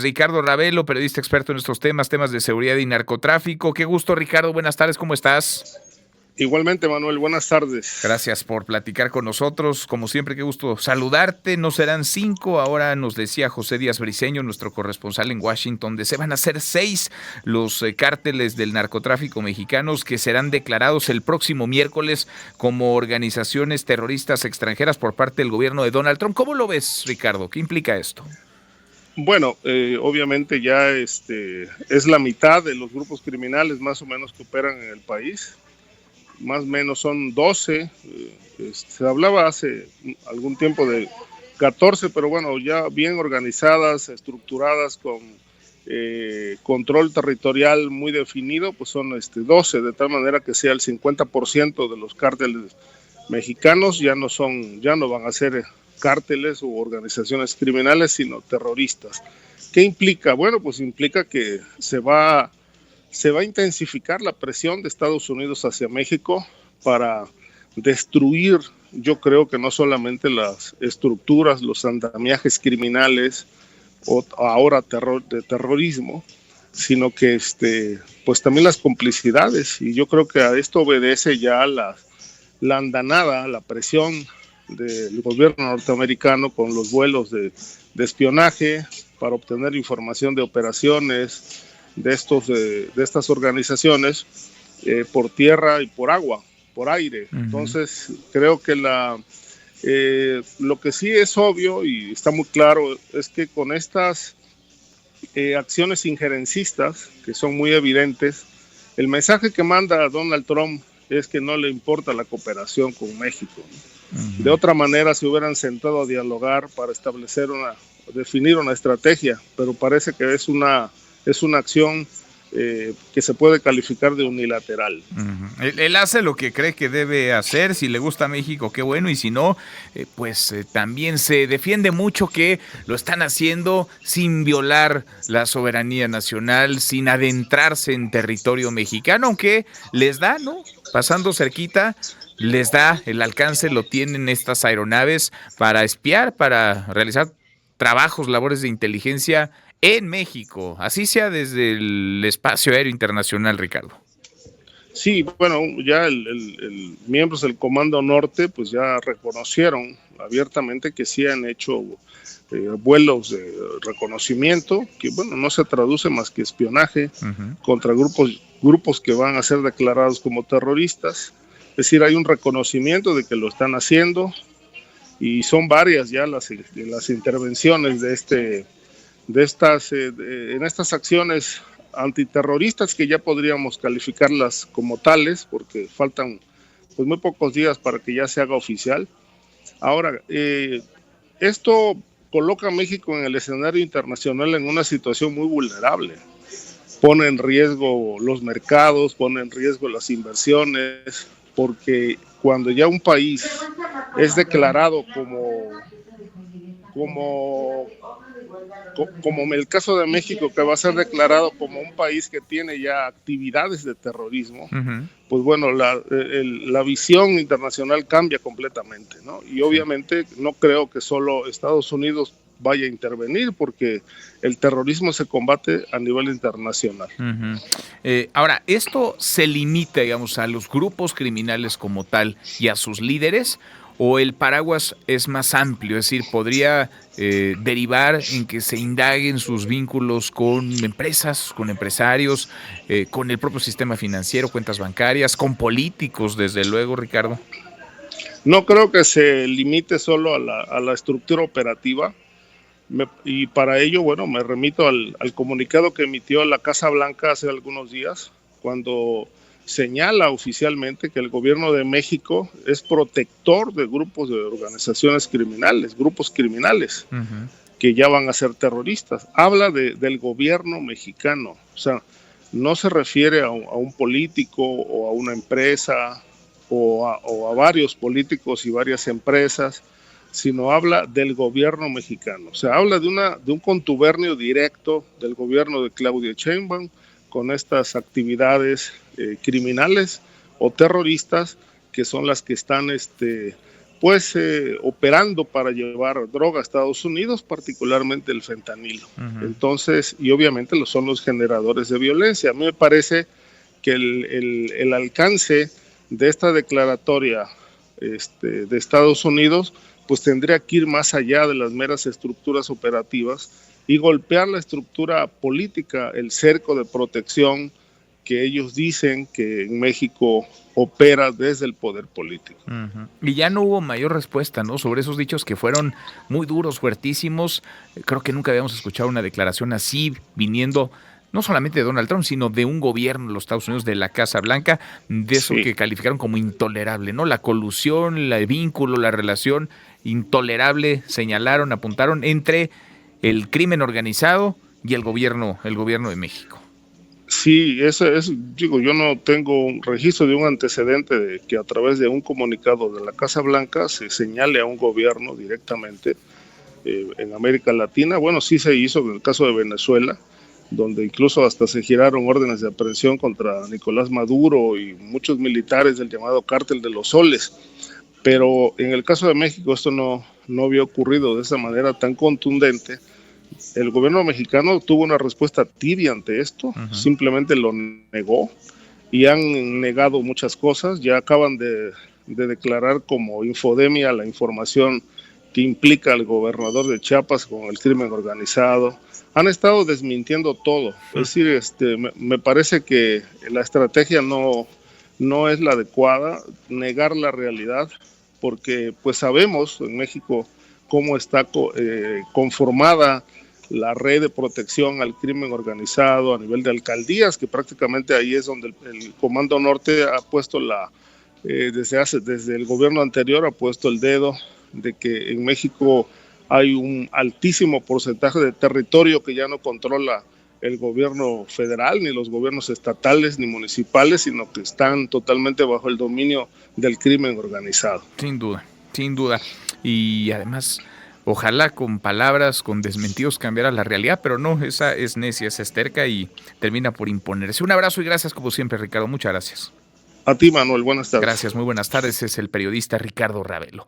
Ricardo Ravelo, periodista experto en estos temas de seguridad y narcotráfico. Qué gusto, Ricardo. Buenas tardes, ¿cómo estás? Igualmente, Manuel, buenas tardes. Gracias por platicar con nosotros. Como siempre, qué gusto saludarte. No serán 5, ahora nos decía José Díaz Briceño, nuestro corresponsal en Washington, de se van a hacer 6 los cárteles del narcotráfico mexicanos que serán declarados el próximo miércoles como organizaciones terroristas extranjeras por parte del gobierno de Donald Trump. ¿Cómo lo ves, Ricardo? ¿Qué implica esto? Bueno, obviamente ya es la mitad de los grupos criminales más o menos que operan en el país. Más o menos son 12. Se hablaba hace algún tiempo de 14, pero bueno, ya bien organizadas, estructuradas, con control territorial muy definido, pues son 12, de tal manera que sea el 50% de los cárteles mexicanos ya no van a ser cárteles u organizaciones criminales, sino terroristas. ¿Qué implica? Bueno, pues implica que se va a intensificar la presión de Estados Unidos hacia México para destruir, yo creo que no solamente las estructuras, los andamiajes criminales o ahora de terrorismo, sino que pues también las complicidades, y yo creo que a esto obedece ya la andanada, la presión del gobierno norteamericano con los vuelos de espionaje para obtener información de operaciones de estas organizaciones por tierra y por agua, por aire. Uh-huh. Entonces creo que lo que sí es obvio y está muy claro es que con estas acciones injerencistas, que son muy evidentes, el mensaje que manda Donald Trump es que no le importa la cooperación con México. Uh-huh. De otra manera se hubieran sentado a dialogar para definir una estrategia, pero parece que es una acción que se puede calificar de unilateral. Uh-huh. Él hace lo que cree que debe hacer. Si le gusta a México, qué bueno, y si no, también se defiende mucho que lo están haciendo sin violar la soberanía nacional, sin adentrarse en territorio mexicano, aunque les da, ¿no? Pasando cerquita, les da el alcance, lo tienen estas aeronaves para espiar, para realizar trabajos, labores de inteligencia en México, así sea desde el espacio aéreo internacional, Ricardo. Sí, bueno, ya miembros del Comando Norte pues ya reconocieron abiertamente que sí han hecho vuelos de reconocimiento, que bueno, no se traduce más que espionaje uh-huh. contra grupos que van a ser declarados como terroristas. Es decir, hay un reconocimiento de que lo están haciendo y son varias ya las intervenciones en estas acciones antiterroristas, que ya podríamos calificarlas como tales porque faltan pues muy pocos días para que ya se haga oficial. Ahora, esto coloca a México en el escenario internacional en una situación muy vulnerable. Pone en riesgo los mercados, pone en riesgo las inversiones, porque cuando ya un país es declarado como en el caso de México, que va a ser declarado como un país que tiene ya actividades de terrorismo, uh-huh. pues bueno, la visión internacional cambia completamente, ¿no? Y obviamente no creo que solo Estados Unidos vaya a intervenir, porque el terrorismo se combate a nivel internacional. Uh-huh. Ahora, ¿esto se limita, digamos, a los grupos criminales como tal y a sus líderes? ¿O el paraguas es más amplio? Es decir, ¿podría derivar en que se indaguen sus vínculos con empresas, con empresarios, con el propio sistema financiero, cuentas bancarias, con políticos, desde luego, Ricardo? No creo que se limite solo a la estructura operativa. Y para ello, bueno, me remito al comunicado que emitió la Casa Blanca hace algunos días, cuando señala oficialmente que el gobierno de México es protector de grupos de organizaciones criminales, grupos criminales, uh-huh. que ya van a ser terroristas. Habla del gobierno mexicano, o sea, no se refiere a un político o a una empresa o a varios políticos y varias empresas, sino habla del gobierno mexicano. O sea, habla de un contubernio directo del gobierno de Claudia Sheinbaum con estas actividades criminales o terroristas, que son las que están pues operando para llevar droga a Estados Unidos, particularmente el fentanilo. Entonces, y obviamente son los generadores de violencia. A mí me parece que el alcance de esta declaratoria de Estados Unidos, pues tendría que ir más allá de las meras estructuras operativas y golpear la estructura política, el cerco de protección que ellos dicen que en México opera desde el poder político. Y ya no hubo mayor respuesta, ¿no?, sobre esos dichos que fueron muy duros, fuertísimos. Creo que nunca habíamos escuchado una declaración así viniendo no solamente de Donald Trump, sino de un gobierno de los Estados Unidos, de la Casa Blanca, de eso que calificaron como intolerable, ¿no? La colusión, el vínculo, la relación intolerable, señalaron, apuntaron entre el crimen organizado y el gobierno de México. Sí, digo, yo no tengo un registro de un antecedente de que a través de un comunicado de la Casa Blanca se señale a un gobierno directamente en América Latina. Bueno, sí se hizo en el caso de Venezuela, donde incluso hasta se giraron órdenes de aprehensión contra Nicolás Maduro y muchos militares del llamado Cártel de los Soles. Pero en el caso de México esto no había ocurrido de esa manera tan contundente. El gobierno mexicano tuvo una respuesta tibia ante esto, simplemente lo negó y han negado muchas cosas. Ya acaban de declarar como infodemia la información que implica al gobernador de Chiapas con el crimen organizado. Han estado desmintiendo todo. Es decir, me parece que la estrategia no es la adecuada, negar la realidad, porque pues sabemos en México cómo está conformada la red de protección al crimen organizado a nivel de alcaldías, que prácticamente ahí es donde el Comando Norte ha puesto desde el gobierno anterior ha puesto el dedo de que en México hay un altísimo porcentaje de territorio que ya no controla el gobierno federal, ni los gobiernos estatales, ni municipales, sino que están totalmente bajo el dominio del crimen organizado. Sin duda, sin duda. Y además, ojalá con palabras, con desmentidos cambiara la realidad, pero no, esa es necia, esa es terca y termina por imponerse. Un abrazo y gracias como siempre, Ricardo. Muchas gracias. A ti, Manuel. Buenas tardes. Gracias, muy buenas tardes. Es el periodista Ricardo Ravelo.